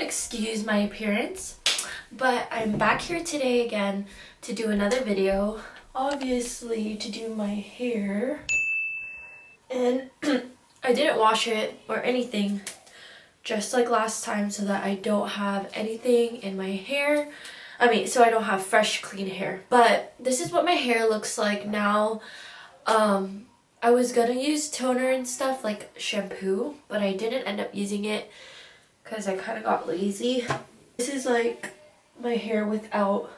excuse my appearance, but I'm back here today again to do another video, obviously to do my hair. And I didn't wash it or anything, just like last time, so that I don't have anything in my hair. So I don't have fresh, clean hair. But this is what my hair looks like now. I was gonna use toner and stuff, like shampoo, but I didn't end up using it because I kind of got lazy. This is like my hair without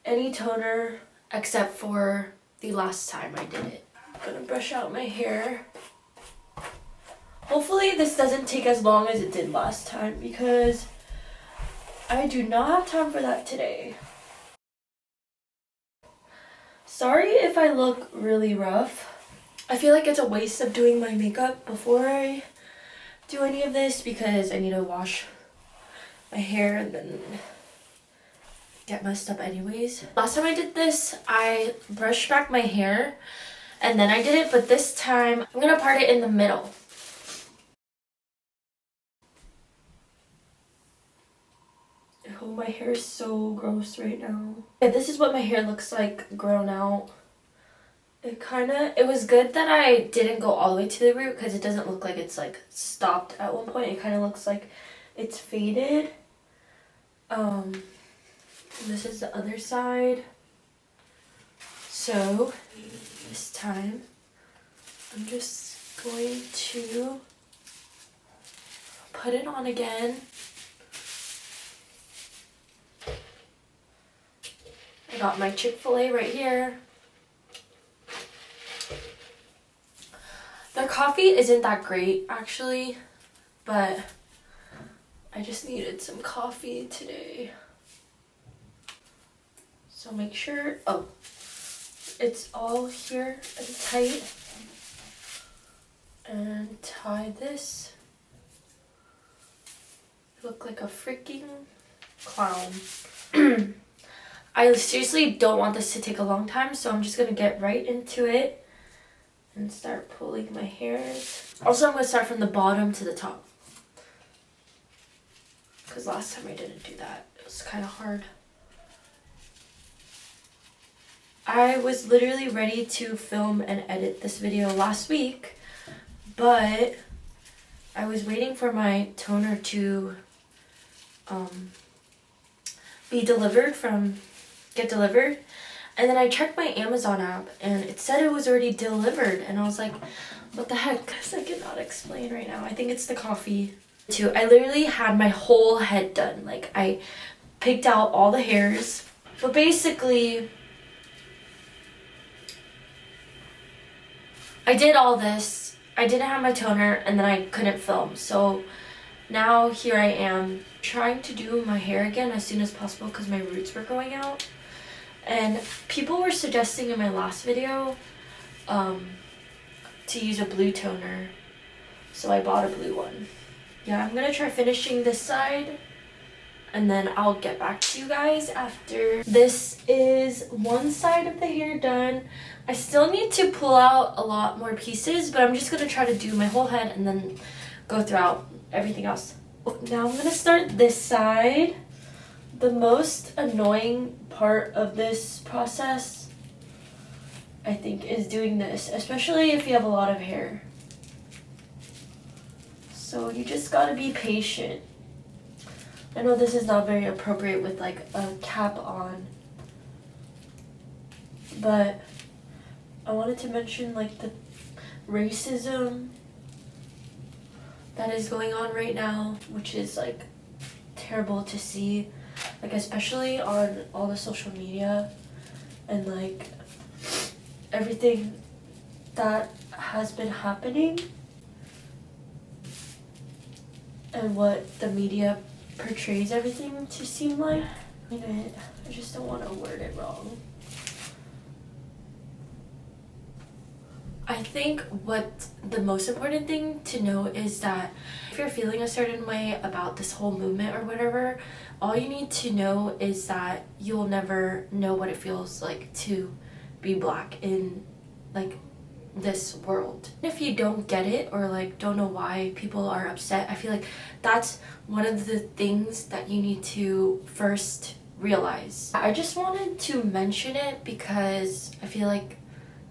any toner, except for the last time I did it. I'm gonna brush out my hair. Hopefully this doesn't take as long as it did last time, because I do not have time for that today. Sorry if I look really rough. I feel like it's a waste of doing my makeup before I do any of this, because I need to wash my hair and then get messed up anyways. Last time I did this, I brushed back my hair and then I did it, but this time I'm gonna part it in the middle. Oh, my hair is so gross right now. Yeah, this is what my hair looks like grown out. It was good that I didn't go all the way to the root, because it doesn't look like it's like stopped at one point. It kind of looks like it's faded. This is the other side. So this time I'm just going to put it on again. I got my Chick-fil-A right here. Their coffee isn't that great actually, but I just needed some coffee today. So make sure, it's all here and tight. And tie this. Look like a freaking clown. I seriously don't want this to take a long time, so I'm just gonna get right into it and start pulling my hairs. Also, I'm gonna start from the bottom to the top, because last time I didn't do that. It was kind of hard. I was literally ready to film and edit this video last week, but I was waiting for my toner to get delivered. And then I checked my Amazon app and it said it was already delivered. And I was like, what the heck? Because I cannot explain right now. I think it's the coffee too. I literally had my whole head done. Like, I picked out all the hairs. But basically, I did all this. I didn't have my toner and then I couldn't film. So now here I am trying to do my hair again as soon as possible, because my roots were growing out. And people were suggesting in my last video to use a blue toner, so I bought a blue one. Yeah, I'm gonna try finishing this side and then I'll get back to you guys after. This is one side of the hair done. I still need to pull out a lot more pieces, but I'm just gonna try to do my whole head and then go throughout everything else. Now I'm gonna start this side. The most annoying part of this process, I think, is doing this, especially if you have a lot of hair. So you just gotta be patient. I know this is not very appropriate with like a cap on, but I wanted to mention like the racism that is going on right now, which is like terrible to see. Like, especially on all the social media and like everything that has been happening and what the media portrays everything to seem like. I just don't want to word it wrong. I think what the most important thing to know is that if you're feeling a certain way about this whole movement or whatever, all you need to know is that you'll never know what it feels like to be black in like this world. If you don't get it or like don't know why people are upset, I feel like that's one of the things that you need to first realize. I just wanted to mention it because I feel like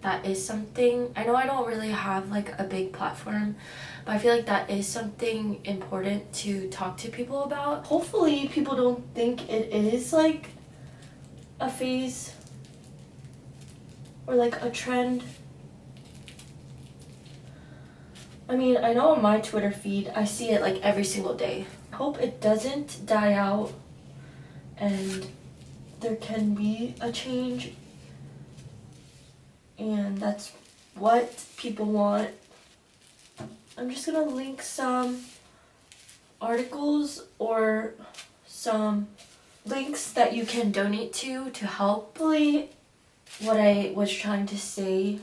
that is something, I know I don't really have like a big platform, but I feel like that is something important to talk to people about. Hopefully people don't think it is like a phase or like a trend. I mean, I know on my Twitter feed I see it like every single day. I hope it doesn't die out and there can be a change, and that's what people want. I'm just gonna link some articles or some links that you can donate to help. Hopefully what I was trying to say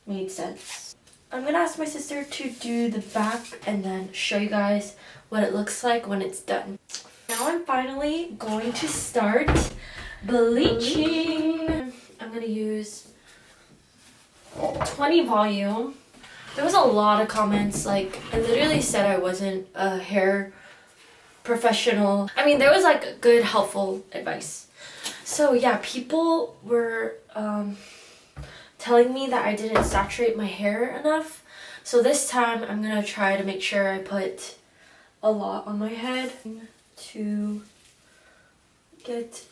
made sense. I'm gonna ask my sister to do the back and then show you guys what it looks like when it's done. Now I'm finally going to start bleaching. I'm gonna use 20 volume. There was a lot of comments, like I literally said I wasn't a hair professional. I mean, there was like good helpful advice. So yeah, people were telling me that I didn't saturate my hair enough. So this time I'm gonna try to make sure I put a lot on my head to get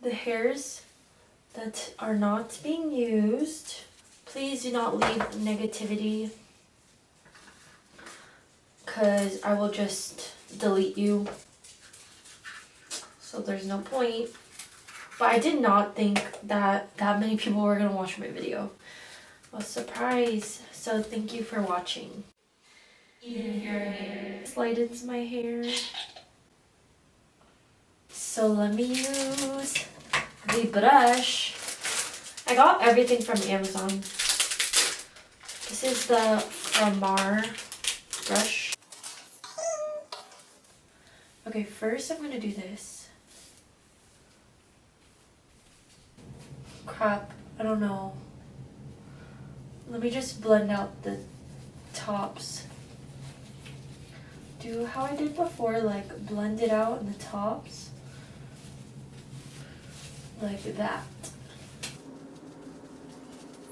the hairs that are not being used. Please do not leave negativity, because I will just delete you. So there's no point. But I did not think that many people were gonna watch my video. I was surprised. So thank you for watching. Even your hair. Slide into my hair. So let me use the brush. I got everything from Amazon. This is the Framar brush. Okay, first I'm gonna do this. Crap, I don't know. Let me just blend out the tops. Do how I did before, like blend it out in the tops. Like that.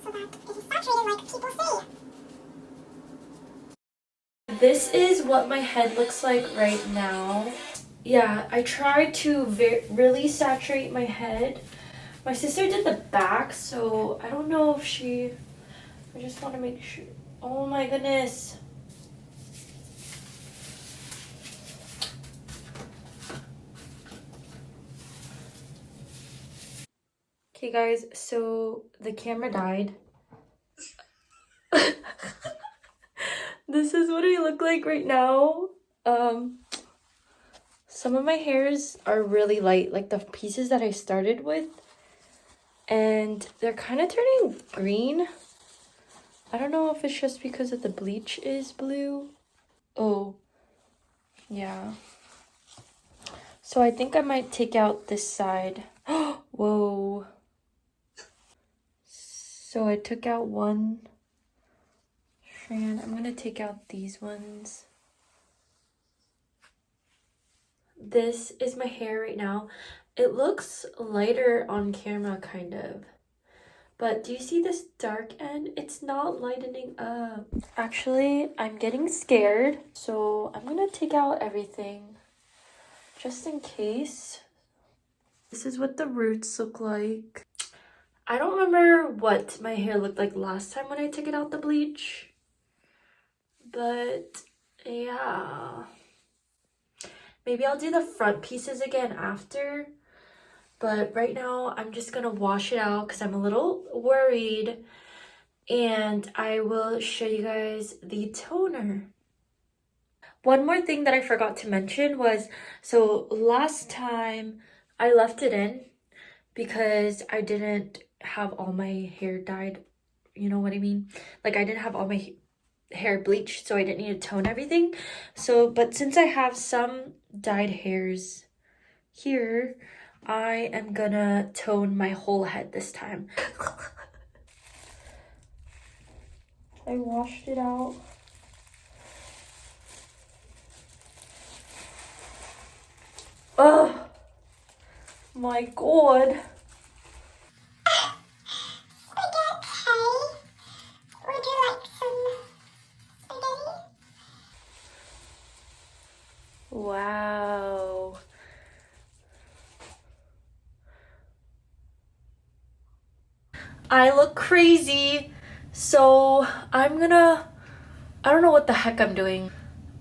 So that it is saturated like people say. This is what my head looks like right now. Yeah, I tried to really saturate my head. My sister did the back, so I don't know if I just want to make sure. Oh my goodness. Okay guys, so the camera died. This is what I look like right now. Some of my hairs are really light, like the pieces that I started with, and they're kind of turning green. I don't know if it's just because of the bleach is blue. Oh, yeah. So I think I might take out this side. Whoa. So I took out one strand. I'm gonna take out these ones. This is my hair right now. It looks lighter on camera, kind of. But do you see this dark end? It's not lightening up. Actually, I'm getting scared. So I'm gonna take out everything just in case. This is what the roots look like. I don't remember what my hair looked like last time when I took it out the bleach. But yeah. Maybe I'll do the front pieces again after. But right now, I'm just gonna wash it out because I'm a little worried. And I will show you guys the toner. One more thing that I forgot to mention was, so last time I left it in because I didn't have all my hair dyed. You know what I mean? Like I didn't have all my hair bleached, so I didn't need to tone everything. So, but since I have some dyed hairs here, I am gonna tone my whole head this time. I washed it out. Oh my god. Wow. I look crazy. So I don't know what the heck I'm doing.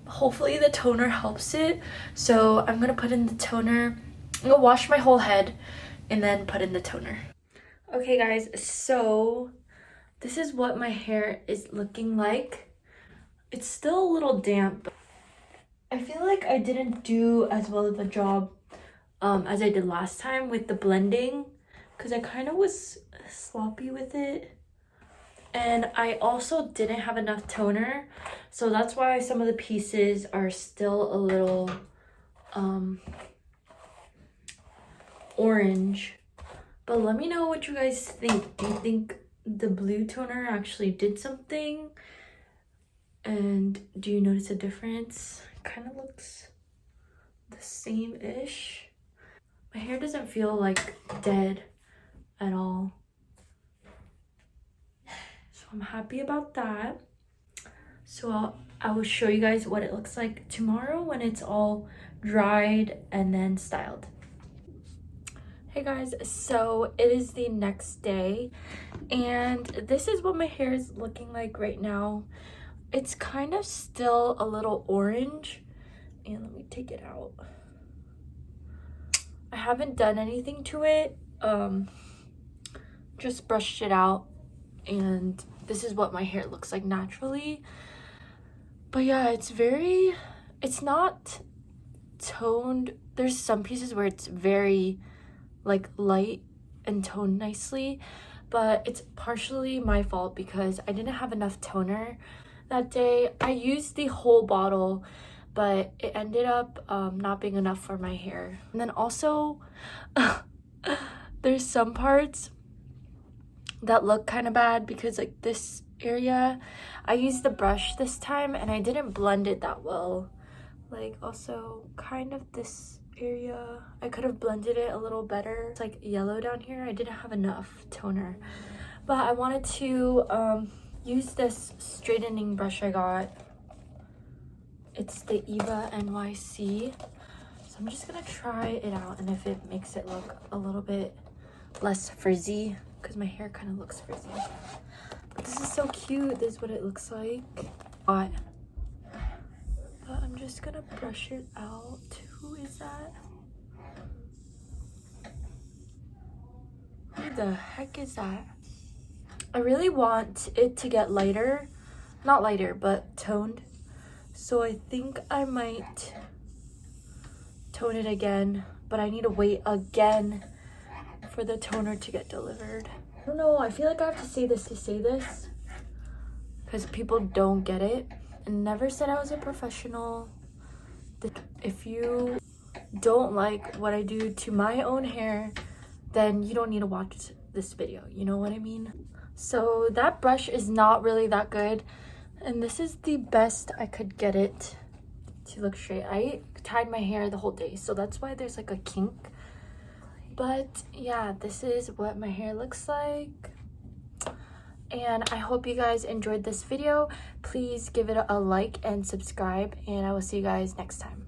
Hopefully the toner helps it. So I'm gonna put in the toner. I'm gonna wash my whole head and then put in the toner. Okay guys, so this is what my hair is looking like. It's still a little damp. I feel like I didn't do as well of a job as I did last time with the blending because I kind of was sloppy with it. And I also didn't have enough toner, so that's why some of the pieces are still a little orange. But let me know what you guys think. Do you think the blue toner actually did something? And do you notice a difference? Kind of looks the same-ish. My hair doesn't feel like dead at all. So I'm happy about that. So I will show you guys what it looks like tomorrow when it's all dried and then styled. Hey guys, so it is the next day and this is what my hair is looking like right now. It's kind of still a little orange, and let me take it out. I haven't done anything to it, just brushed it out, and this is what my hair looks like naturally. But yeah, it's not toned. There's some pieces where it's very like light and toned nicely, but it's partially my fault because I didn't have enough toner that day. I used the whole bottle, but it ended up not being enough for my hair. And then also there's some parts that look kind of bad because like this area, I used the brush this time and I didn't blend it that well. Like also kind of this area, I could have blended it a little better. It's like yellow down here. I didn't have enough toner, but I wanted to use this straightening brush I got. It's the Eva NYC. So I'm just gonna try it out, and if it makes it look a little bit less frizzy, because my hair kind of looks frizzy. But this is so cute. This is what it looks like. But I'm just gonna brush it out. Who is that? Who the heck is that? I really want it to get lighter. Not lighter, but toned. So I think I might tone it again, but I need to wait again for the toner to get delivered. I don't know, I feel like I have to say this because people don't get it. I never said I was a professional. If you don't like what I do to my own hair, then you don't need to watch this video, you know what I mean? So that brush is not really that good, and this is the best I could get it to look straight. I tied my hair the whole day, so that's why there's like a kink. But yeah, this is what my hair looks like, and I hope you guys enjoyed this video. Please give it a like and subscribe, and I will see you guys next time.